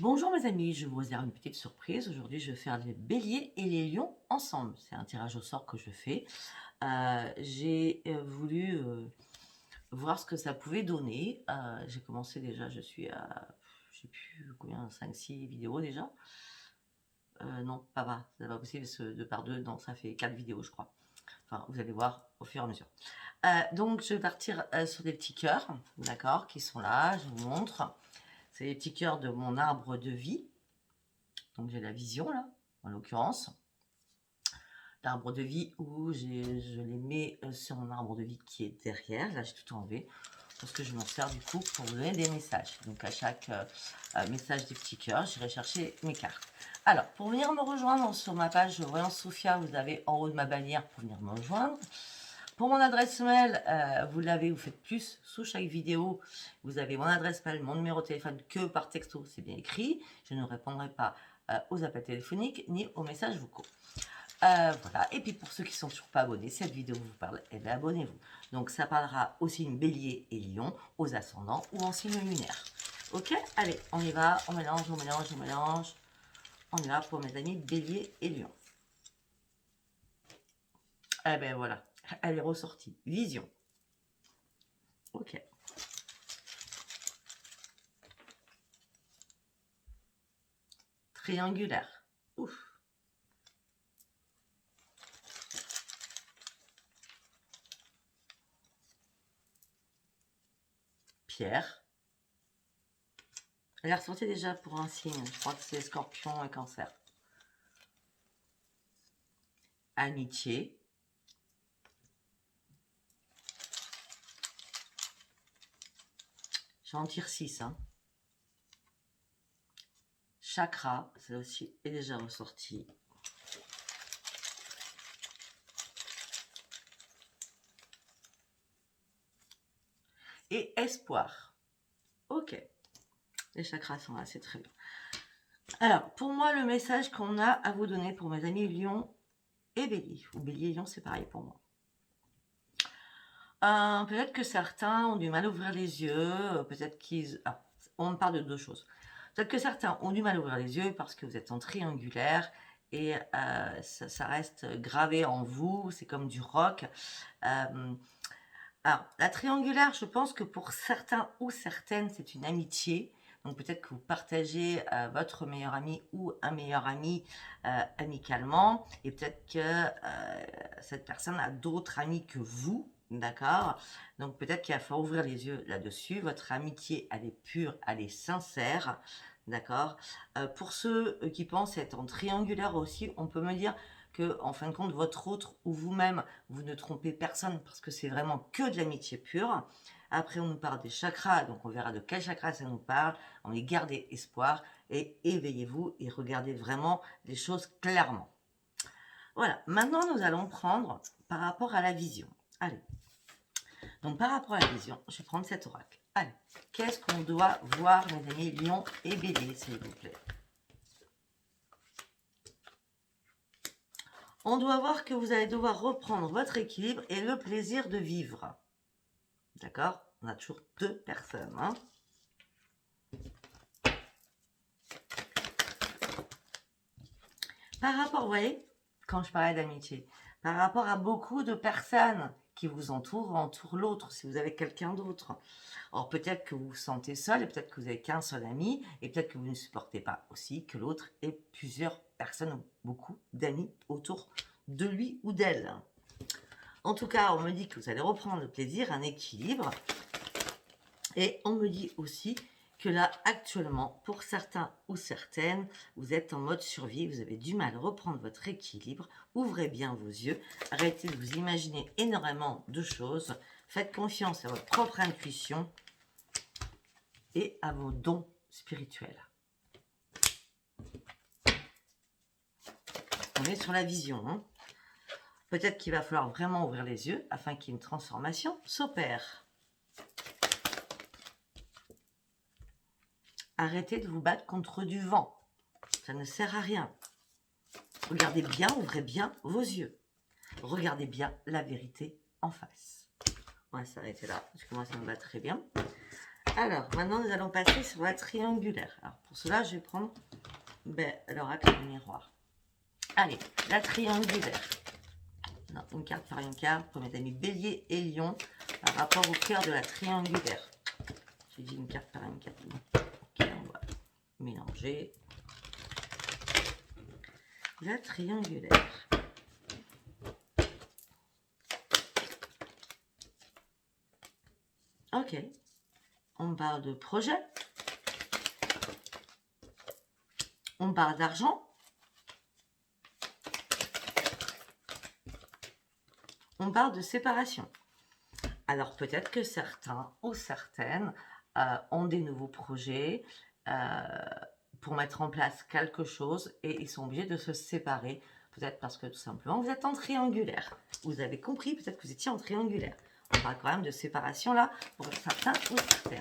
Bonjour mes amis, je vous réserve une petite surprise. Aujourd'hui, je vais faire les béliers et les lions ensemble. C'est un tirage au sort que je fais. J'ai voulu voir ce que ça pouvait donner. J'ai commencé déjà, je suis à, je sais plus combien, 5-6 vidéos déjà. Non, pas, c'est pas possible, parce que 2 par 2, non, ça fait 4 vidéos je crois. Enfin, vous allez voir au fur et à mesure. Donc, je vais partir sur des petits cœurs, d'accord, qui sont là, je vous montre. C'est les petits cœurs de mon arbre de vie. Donc j'ai la vision là, en l'occurrence. L'arbre de vie où je les mets sur mon arbre de vie qui est derrière. Là j'ai tout enlevé parce que je m'en sers du coup pour vous donner des messages. Donc à chaque message des petits cœurs, j'irai chercher mes cartes. Alors pour venir me rejoindre sur ma page Voyance Sophia, vous avez en haut de ma bannière pour venir me rejoindre. Pour mon adresse mail, vous l'avez, vous faites plus sous chaque vidéo. Vous avez mon adresse mail, mon numéro de téléphone que par texto, c'est bien écrit. Je ne répondrai pas aux appels téléphoniques ni aux messages vocaux. Voilà. Et puis pour ceux qui sont toujours pas abonnés, cette vidéo vous parle, eh bien abonnez-vous. Donc ça parlera aux signes bélier et lion, aux ascendants ou en signe lunaire. Ok, allez, on y va, on mélange, on mélange, on mélange. On y va pour mes amis bélier et lion. Eh ben voilà, elle est ressortie. Vision. Ok. Triangulaire. Ouf. Pierre. Elle est ressortie déjà pour un signe. Je crois que c'est Scorpion et Cancer. Amitié. J'en tire 6. Hein. Chakra, ça aussi est déjà ressorti. Et espoir. Ok. Les chakras sont là, c'est très bien. Alors, pour moi, le message qu'on a à vous donner pour mes amis Lion et Bélier, ou Bélier et Lion, c'est pareil pour moi. Peut-être que certains ont du mal à ouvrir les yeux, peut-être qu'ils... Ah, on parle de deux choses. Peut-être que certains ont du mal à ouvrir les yeux parce que vous êtes en triangulaire et ça reste gravé en vous, c'est comme du roc. Alors, la triangulaire, je pense que pour certains ou certaines, c'est une amitié. Donc peut-être que vous partagez votre meilleur ami ou un meilleur ami amicalement. Et peut-être que cette personne a d'autres amis que vous. D'accord. Donc peut-être qu'il va falloir ouvrir les yeux là-dessus. Votre amitié, elle est pure, elle est sincère. D'accord. Pour ceux qui pensent être en triangulaire aussi, on peut me dire que, en fin de compte, votre autre ou vous-même, vous ne trompez personne parce que c'est vraiment que de l'amitié pure. Après, on nous parle des chakras, donc on verra de quel chakra ça nous parle. On est gardez espoir et éveillez-vous et regardez vraiment les choses clairement. Voilà, maintenant nous allons prendre par rapport à la vision. Allez, donc par rapport à la vision, je vais prendre cet oracle. Allez, qu'est-ce qu'on doit voir, mes amis Lion et Bélier, s'il vous plaît? On doit voir que vous allez devoir reprendre votre équilibre et le plaisir de vivre. D'accord? On a toujours deux personnes. Hein? Par rapport, vous voyez, quand je parlais d'amitié, par rapport à beaucoup de personnes qui vous entourent l'autre, si vous avez quelqu'un d'autre. Or, peut-être que vous vous sentez seul, et peut-être que vous n'avez qu'un seul ami, et peut-être que vous ne supportez pas aussi que l'autre ait plusieurs personnes, ou beaucoup d'amis autour de lui ou d'elle. En tout cas, on me dit que vous allez reprendre le plaisir, un équilibre. Et on me dit aussi que là, actuellement, pour certains ou certaines, vous êtes en mode survie, vous avez du mal à reprendre votre équilibre. Ouvrez bien vos yeux, arrêtez de vous imaginer énormément de choses. Faites confiance à votre propre intuition et à vos dons spirituels. On est sur la vision. Hein. Peut-être qu'il va falloir vraiment ouvrir les yeux afin qu'une transformation s'opère. Arrêtez de vous battre contre du vent. Ça ne sert à rien. Regardez bien, ouvrez bien vos yeux. Regardez bien la vérité en face. On va s'arrêter là. Je commence à me battre très bien. Alors, maintenant, nous allons passer sur la triangulaire. Alors, pour cela, je vais prendre l'oracle du miroir. Allez, la triangulaire. Non, une carte par une carte pour mes amis Bélier et Lion par rapport au cœur de la triangulaire. J'ai dit une carte par une carte. Ok, on va mélanger. La triangulaire. Ok. On parle de projet. On parle d'argent. On parle de séparation. Alors peut-être que certains ou certaines ont des nouveaux projets pour mettre en place quelque chose et ils sont obligés de se séparer. Peut-être parce que tout simplement vous êtes en triangulaire. Vous avez compris, peut-être que vous étiez en triangulaire. On parle quand même de séparation là pour certains ou certaines.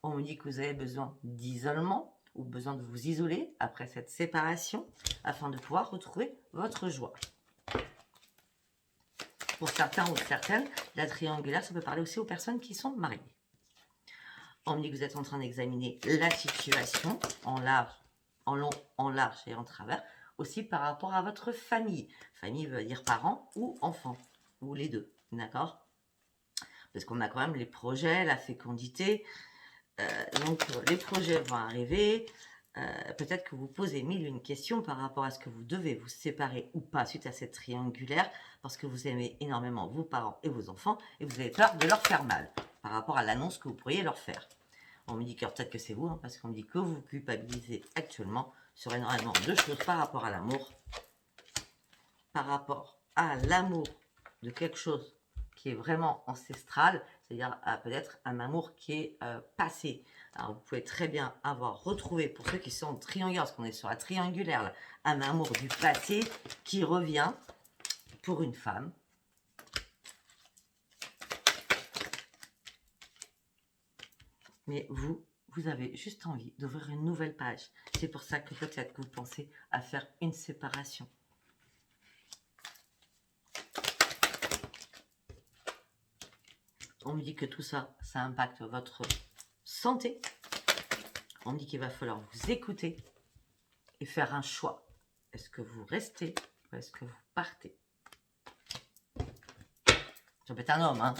On me dit que vous avez besoin d'isolement ou besoin de vous isoler après cette séparation afin de pouvoir retrouver votre joie. Pour certains ou certaines, la triangulaire, ça peut parler aussi aux personnes qui sont mariées. On me dit que vous êtes en train d'examiner la situation en large, en long, en large et en travers, aussi par rapport à votre famille. Famille veut dire parents ou enfants, ou les deux, d'accord? Parce qu'on a quand même les projets, la fécondité. Donc les projets vont arriver. Peut-être que vous posez mille une questions par rapport à ce que vous devez vous séparer ou pas suite à cette triangulaire, parce que vous aimez énormément vos parents et vos enfants et vous avez peur de leur faire mal par rapport à l'annonce que vous pourriez leur faire. On me dit que peut-être que c'est vous, parce qu'on me dit que vous culpabilisez actuellement sur énormément de choses par rapport à l'amour, de quelque chose qui est vraiment ancestral, c'est-à-dire peut-être un amour qui est passé. Alors vous pouvez très bien avoir retrouvé, pour ceux qui sont triangulaires, parce qu'on est sur la triangulaire, là, un amour du passé qui revient pour une femme. Mais vous avez juste envie d'ouvrir une nouvelle page. C'est pour ça que peut-être que vous pensez à faire une séparation. On me dit que tout ça, ça impacte votre santé. On me dit qu'il va falloir vous écouter et faire un choix. Est-ce que vous restez ou est-ce que vous partez? Ça peut être un homme, hein.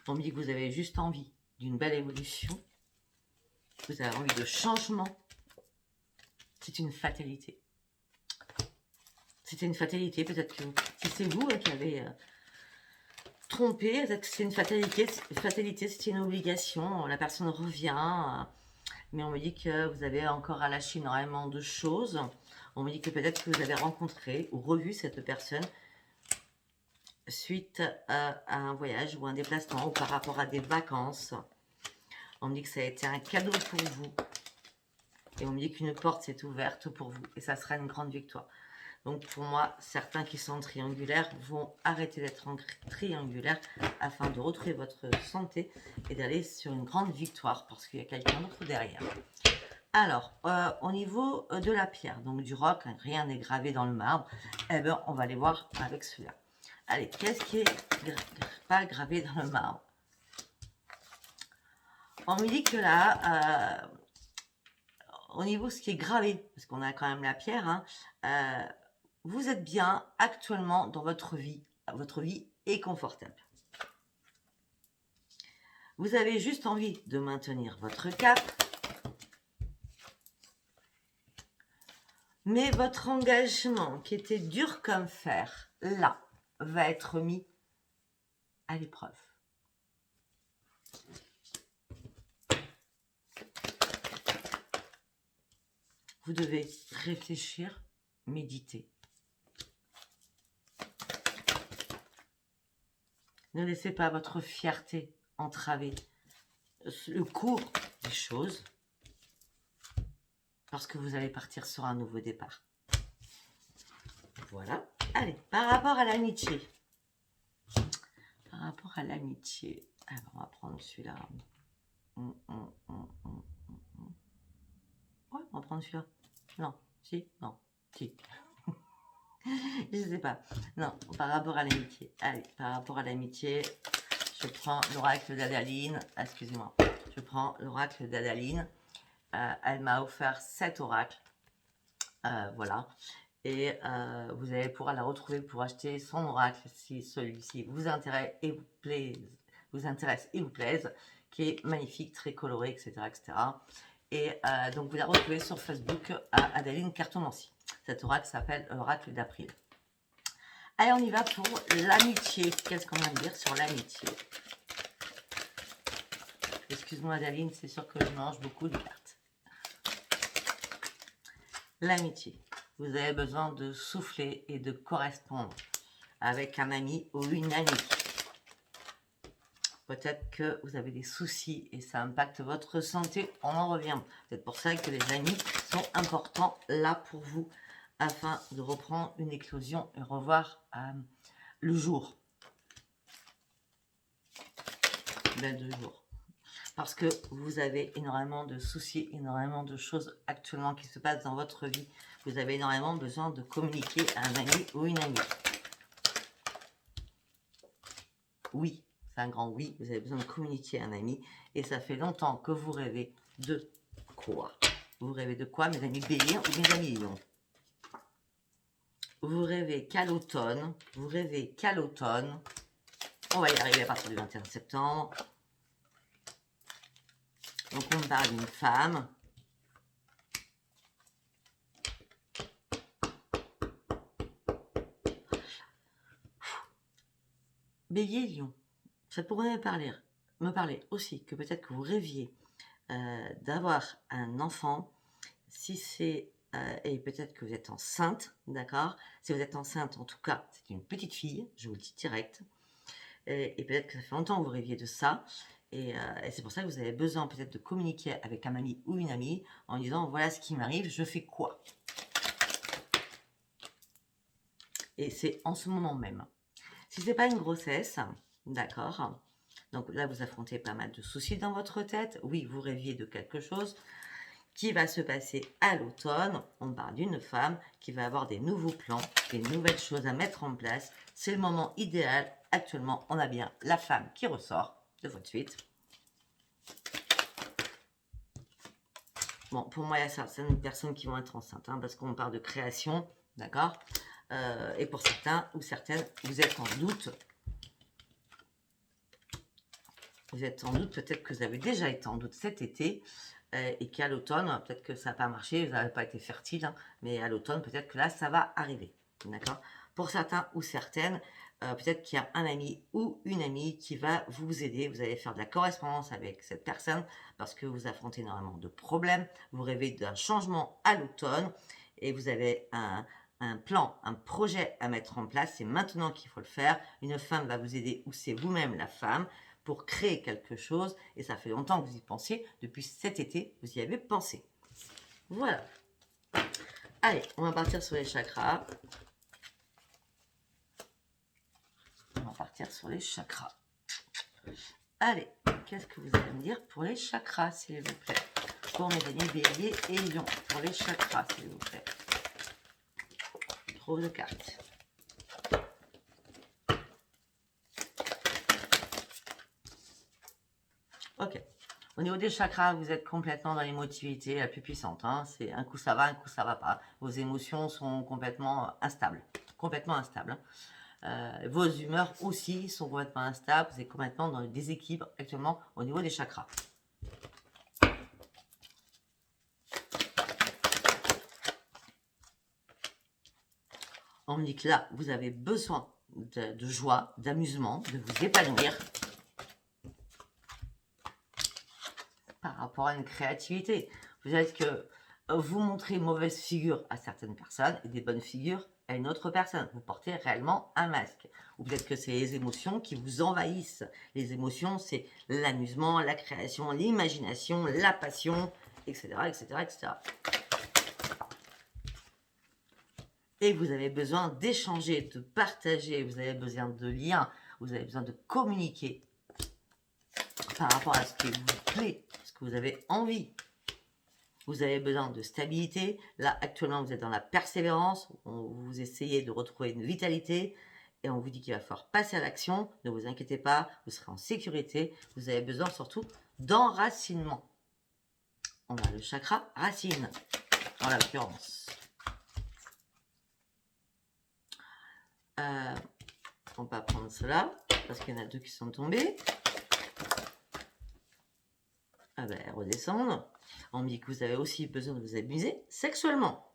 On me dit que vous avez juste envie d'une belle évolution. Vous avez envie de changement. C'est une fatalité. C'était une fatalité, peut-être que si c'est vous qui avez trompé, peut-être que c'est une fatalité, c'est une obligation, la personne revient, mais on me dit que vous avez encore à lâcher énormément de choses. On me dit que peut-être que vous avez rencontré ou revu cette personne suite à un voyage ou un déplacement ou par rapport à des vacances. On me dit que ça a été un cadeau pour vous. Et on me dit qu'une porte s'est ouverte pour vous. Et ça sera une grande victoire. Donc pour moi, certains qui sont triangulaires vont arrêter d'être en triangulaire afin de retrouver votre santé et d'aller sur une grande victoire parce qu'il y a quelqu'un d'autre derrière. Alors, au niveau de la pierre, donc du roc, rien n'est gravé dans le marbre, eh bien, on va aller voir avec celui-là. Allez, qu'est-ce qui est pas gravé dans le marbre? On me dit que là, au niveau de ce qui est gravé, parce qu'on a quand même la pierre, hein, vous êtes bien actuellement dans votre vie. Votre vie est confortable. Vous avez juste envie de maintenir votre cap. Mais votre engagement, qui était dur comme fer, là, va être mis à l'épreuve. Vous devez réfléchir, méditer. Ne laissez pas votre fierté entraver le cours des choses parce que vous allez partir sur un nouveau départ. Voilà. Allez, par rapport à l'amitié. Par rapport à l'amitié. Alors, on va prendre celui-là. Ouais, on va prendre celui-là. Non, si, non, si. Je sais pas. Non, par rapport à l'amitié. Allez, par rapport à l'amitié, je je prends l'oracle d'Adaline. Excusez-moi. Je prends l'oracle d'Adaline. Elle m'a offert 7 oracles. Voilà. Et vous allez pouvoir la retrouver pour acheter son oracle si celui-ci vous intéresse et vous plaise, qui est magnifique, très coloré, etc. etc. Et donc vous la retrouvez sur Facebook à Adaline Cartomancie. Cet oracle s'appelle l'oracle d'April. Allez, on y va pour l'amitié. Qu'est-ce qu'on va me dire sur l'amitié? Excuse-moi Adaline, c'est sûr que je mange beaucoup de cartes. L'amitié. Vous avez besoin de souffler et de correspondre avec un ami ou une amie. Peut-être que vous avez des soucis et ça impacte votre santé, on en revient. C'est pour ça que les amis sont importants là pour vous, afin de reprendre une éclosion et revoir le jour. Belle de jour. Parce que vous avez énormément de soucis, énormément de choses actuellement qui se passent dans votre vie. Vous avez énormément besoin de communiquer à un ami ou une amie. Oui, c'est un grand oui. Vous avez besoin de communiquer à un ami. Et ça fait longtemps que vous rêvez de quoi? Vous rêvez de quoi, mes amis Bélier ou mes amis Lion? Vous rêvez qu'à l'automne. Vous rêvez qu'à l'automne. On va y arriver à partir du 21 septembre. Donc on me parle d'une femme. Bélier, Lion, ça pourrait me parler aussi que peut-être que vous rêviez d'avoir un enfant, si c'est et peut-être que vous êtes enceinte, d'accord? Si vous êtes enceinte, en tout cas, c'est une petite fille, je vous le dis direct. Et peut-être que ça fait longtemps que vous rêviez de ça. Et c'est pour ça que vous avez besoin peut-être de communiquer avec un ami ou une amie en disant voilà ce qui m'arrive, je fais quoi? Et c'est en ce moment même. Si ce n'est pas une grossesse, d'accord, donc là vous affrontez pas mal de soucis dans votre tête. Oui, vous rêviez de quelque chose qui va se passer à l'automne. On parle d'une femme qui va avoir des nouveaux plans, des nouvelles choses à mettre en place. C'est le moment idéal. Actuellement, on a bien la femme qui ressort de votre suite. Bon, pour moi, il y a certaines personnes qui vont être enceintes, hein, parce qu'on parle de création, d'accord? Et pour certains ou certaines, vous êtes en doute. Vous êtes en doute, peut-être que vous avez déjà été en doute cet été, et qu'à l'automne, peut-être que ça n'a pas marché, vous n'avez pas été fertile, hein, mais à l'automne, peut-être que là, ça va arriver, d'accord? Pour certains ou certaines, peut-être qu'il y a un ami ou une amie qui va vous aider. Vous allez faire de la correspondance avec cette personne parce que vous affrontez énormément de problèmes. Vous rêvez d'un changement à l'automne et vous avez un plan, un projet à mettre en place. C'est maintenant qu'il faut le faire. Une femme va vous aider ou c'est vous-même la femme pour créer quelque chose. Et ça fait longtemps que vous y pensiez. Depuis cet été, vous y avez pensé. Voilà. Allez, on va partir sur les chakras. On va partir sur les chakras. Allez, qu'est-ce que vous allez me dire pour les chakras, s'il vous plaît? Pour mes amis Bélier et Lion, pour les chakras, s'il vous plaît. Trop de cartes. Ok. Au niveau des chakras, vous êtes complètement dans l'émotivité la plus puissante. Hein. C'est un coup ça va, un coup ça va pas. Vos émotions sont complètement instables. Complètement instables. Hein. Vos humeurs aussi sont complètement instables. Vous êtes complètement dans le déséquilibre actuellement au niveau des chakras. On me dit que là, vous avez besoin de joie, d'amusement, de vous épanouir par rapport à une créativité. Vous savez que vous montrez mauvaise figure à certaines personnes et des bonnes figures à une autre personne. Vous portez réellement un masque. Ou peut-être que c'est les émotions qui vous envahissent. Les émotions, c'est l'amusement, la création, l'imagination, la passion, etc., etc., etc. Et vous avez besoin d'échanger, de partager, vous avez besoin de liens, vous avez besoin de communiquer par rapport à ce qui vous plaît, ce que vous avez envie. Vous avez besoin de stabilité. Là, actuellement, vous êtes dans la persévérance. Vous essayez de retrouver une vitalité. et on vous dit qu'il va falloir passer à l'action. Ne vous inquiétez pas, vous serez en sécurité. Vous avez besoin surtout d'enracinement. On a le chakra racine, en l'occurrence. On va prendre cela, parce qu'il y en a deux qui sont tombés. Ah ben, redescendre. On me dit que vous avez aussi besoin de vous amuser sexuellement.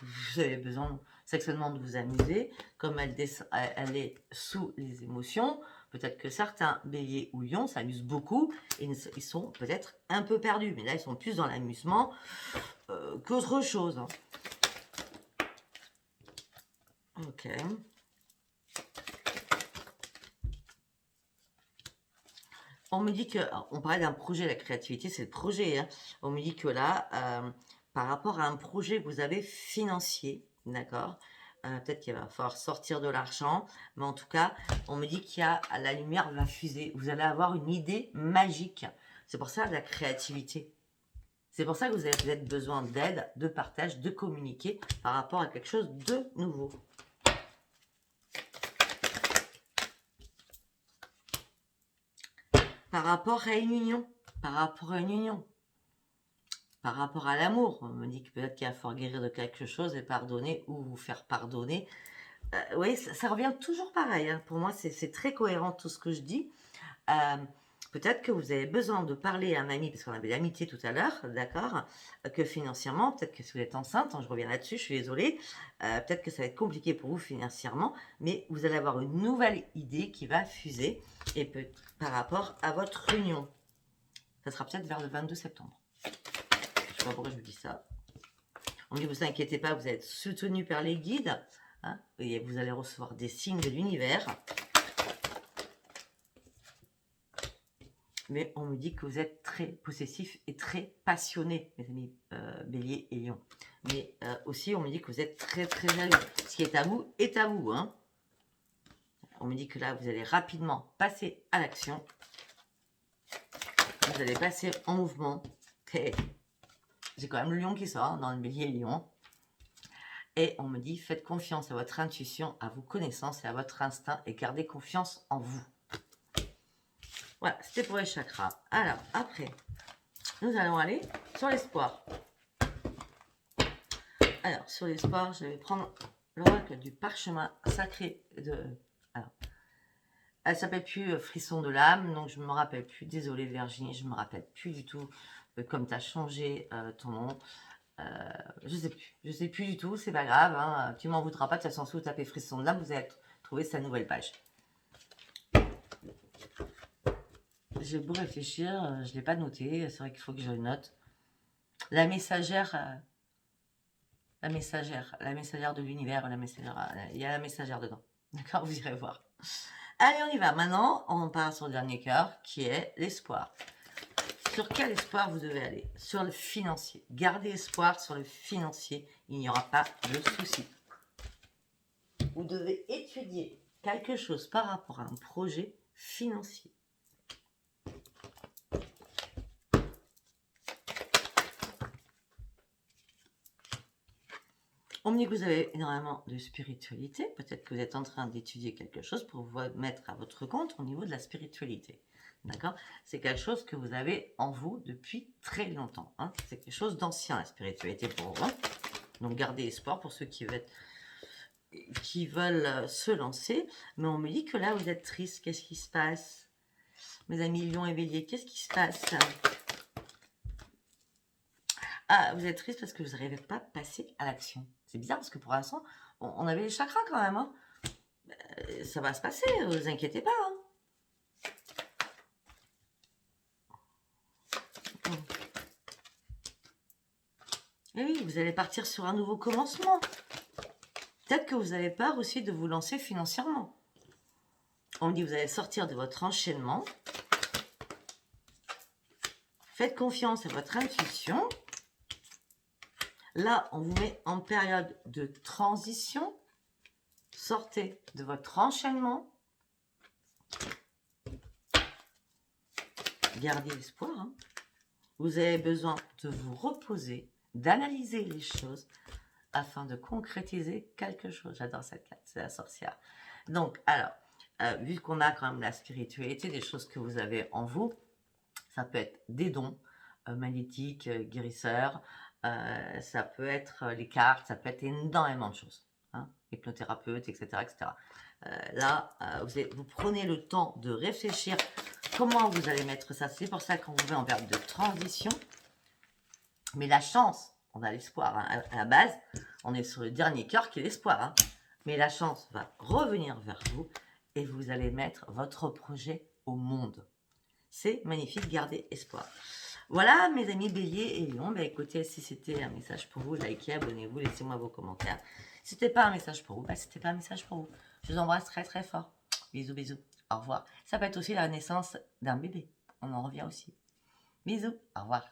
Vous avez besoin sexuellement de vous amuser. Comme elle est sous les émotions, peut-être que certains béliers ou lions s'amusent beaucoup et ils sont peut-être un peu perdus. Mais là, ils sont plus dans l'amusement qu'autre chose. Hein. Ok. On me dit que, on parlait d'un projet, la créativité, c'est le projet. Hein. On me dit que là, par rapport à un projet que vous avez financier, d'accord, peut-être qu'il va falloir sortir de l'argent, mais en tout cas, on me dit qu'il y a, la lumière va fuser. Vous allez avoir une idée magique. C'est pour ça la créativité. C'est pour ça que vous avez peut-être besoin d'aide, de partage, de communiquer par rapport à quelque chose de nouveau. Par rapport à une union, par rapport à une union, par rapport à l'amour, on me dit que peut-être qu'il va falloir guérir de quelque chose et pardonner ou vous faire pardonner. Oui, ça revient toujours pareil. Hein. Pour moi, c'est très cohérent tout ce que je dis. Peut-être que vous avez besoin de parler à un ami, parce qu'on avait l'amitié tout à l'heure, d'accord, que financièrement, peut-être que si vous êtes enceinte, hein, je reviens là-dessus, je suis désolée, peut-être que ça va être compliqué pour vous financièrement, mais vous allez avoir une nouvelle idée qui va fuser et par rapport à votre union. Ça sera peut-être vers le 22 septembre. Je ne sais pas pourquoi je vous dis ça. On dit, vous inquiétez pas, vous êtes soutenu par les guides, hein, et vous allez recevoir des signes de l'univers. Mais on me dit que vous êtes très possessif et très passionné, mes amis Bélier et Lion. Mais aussi, on me dit que vous êtes très très jaloux. Ce qui est à vous est à vous. Hein. On me dit que là, vous allez rapidement passer à l'action. Vous allez passer en mouvement. Okay. J'ai quand même le lion qui sort hein, dans le Bélier et Lion. Et on me dit, faites confiance à votre intuition, à vos connaissances et à votre instinct et gardez confiance en vous. Voilà, c'était pour les chakras. Alors, après, nous allons aller sur l'espoir. Alors, sur l'espoir, je vais prendre l'oracle du parchemin sacré de... Alors, elle s'appelle plus Frisson de l'âme, donc je ne me rappelle plus. Désolée Virginie, je ne me rappelle plus du tout. Comme tu as changé ton nom. Je sais plus. Je sais plus du tout, c'est pas grave. Hein, tu m'en voudras pas. De toute façon, si vous tapez Frisson de l'âme, vous allez trouver sa nouvelle page. J'ai beau réfléchir, je ne l'ai pas noté. C'est vrai qu'il faut que je le note. La messagère de l'univers, il y a la messagère dedans. D'accord, vous irez voir. Allez, on y va. Maintenant, on part sur le dernier cœur, qui est l'espoir. Sur quel espoir vous devez aller? Sur le financier. Gardez espoir sur le financier. Il n'y aura pas de souci. Vous devez étudier quelque chose par rapport à un projet financier. On me dit que vous avez énormément de spiritualité. Peut-être que vous êtes en train d'étudier quelque chose pour vous mettre à votre compte au niveau de la spiritualité. D'accord? C'est quelque chose que vous avez en vous depuis très longtemps. Hein? C'est quelque chose d'ancien, la spiritualité pour vous. Hein? Donc gardez espoir pour ceux qui veulent se lancer. Mais on me dit que là, vous êtes triste. Qu'est-ce qui se passe? Mes amis Lion et Bélier, qu'est-ce qui se passe? Ah, vous êtes triste parce que vous n'arrivez pas à passer à l'action. C'est bizarre parce que pour l'instant, on avait les chakras quand même. Hein. Ça va se passer, ne vous inquiétez pas. Hein. Et oui, vous allez partir sur un nouveau commencement. Peut-être que vous avez peur aussi de vous lancer financièrement. On me dit que vous allez sortir de votre enchaînement. Faites confiance à votre intuition. Là, on vous met en période de transition. Sortez de votre enchaînement. Gardez l'espoir. Hein. Vous avez besoin de vous reposer, d'analyser les choses afin de concrétiser quelque chose. J'adore cette carte, c'est la sorcière. Donc, alors, vu qu'on a quand même la spiritualité, des choses que vous avez en vous, ça peut être des dons magnétiques, guérisseurs, ça peut être les cartes, ça peut être énormément de choses, hein, hypnothérapeute, etc., etc. Là, vous prenez le temps de réfléchir comment vous allez mettre ça. C'est pour ça qu'on vous met en période de transition. Mais la chance, on a l'espoir, hein, à la base, on est sur le dernier cœur qui est l'espoir. Hein. Mais la chance va revenir vers vous et vous allez mettre votre projet au monde. C'est magnifique, gardez espoir. Voilà, mes amis Bélier et Lion. Bah, écoutez, si c'était un message pour vous, likez, abonnez-vous, laissez-moi vos commentaires. Si c'était pas un message pour vous, bah, c'était pas un message pour vous. Je vous embrasse très très fort. Bisous, bisous. Au revoir. Ça peut être aussi la naissance d'un bébé. On en revient aussi. Bisous. Au revoir.